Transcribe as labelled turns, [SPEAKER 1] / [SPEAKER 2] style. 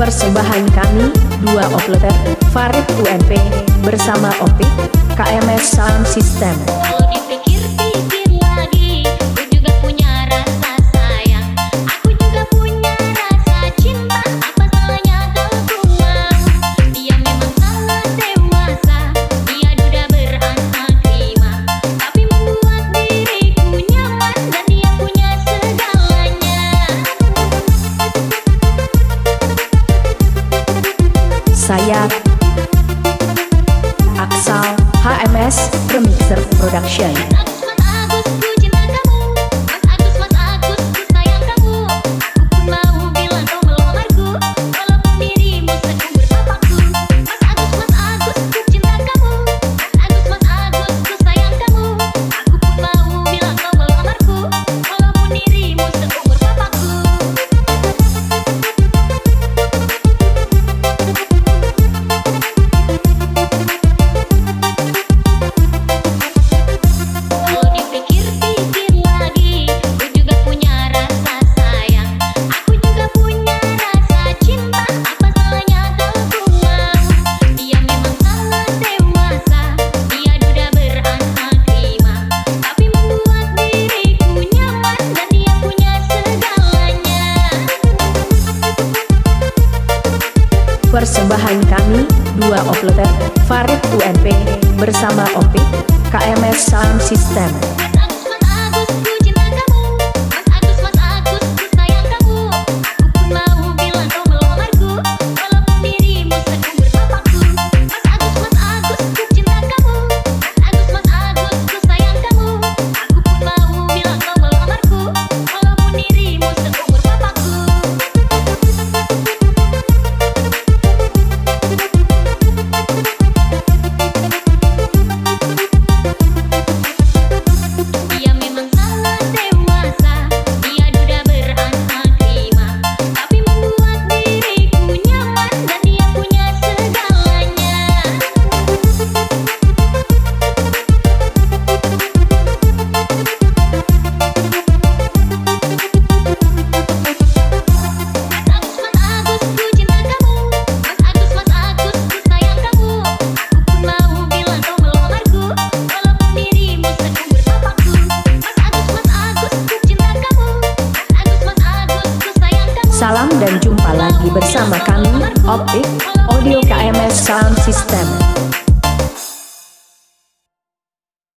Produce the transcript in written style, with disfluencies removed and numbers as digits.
[SPEAKER 1] Persembahan kami, dua operator, Farid UNP, bersama Optik, KMS Sound System.
[SPEAKER 2] Kalau dipikir-pikir lagi, aku juga punya rasa sayang, aku juga punya rasa cinta. Apa salahnya kalau ku mau? Dia memang sangat dewasa, dia duda beranak lima, tapi membuat diriku nyaman dan dia punya segalanya.
[SPEAKER 1] Saya Aksal HMS Remixer Production.
[SPEAKER 2] Mas Agus, ku cinta kamu. Mas Agus, ku sayang kamu. Aku pun mau bilang kau melamarku, walaupun dirimu seumur papaku. Mas Agus, ku cinta kamu. Mas Agus, ku sayang kamu. Aku pun mau bilang kau melamarku, walaupun dirimu seumur papaku. Kalau dipikir-pikir lagi, aku juga punya rasa sayang, aku juga punya rasa cinta. Apa salahnya kalau ku mau? Dia memang sangat dewasa, dia duda beranak lima, tapi membuat diriku nyaman dan dia punya segalanya.
[SPEAKER 1] Persembahan kami, dua operator, Farid UNP, bersama Optik, KMS Sound System.
[SPEAKER 2] Mas Agus, ku cinta kamu. Mas Agus, ku sayang kamu. Aku pun mau bilang kau melamarku, walaupun dirimu seumur papaku. Mas Agus, ku cinta kamu. Mas Agus, ku sayang kamu. Aku pun mau bilang kau melamarku, walaupun dirimu seumur papaku. Dia memang sangat dewasa, dia duda beranak lima, tapi membuat diriku nyaman dan dia punya segalanya. Mas Agus, ku cinta kamu. Mas Agus, ku sayang kamu. Aku pun mau bilang kau melamarku, walaupun dirimu seumur papaku. Mas Agus, ku cinta kamu. Mas Agus, ku sayang kamu.
[SPEAKER 1] Salam dan jumpa lagi bersama kami, Optik, Audio KMS Sound System.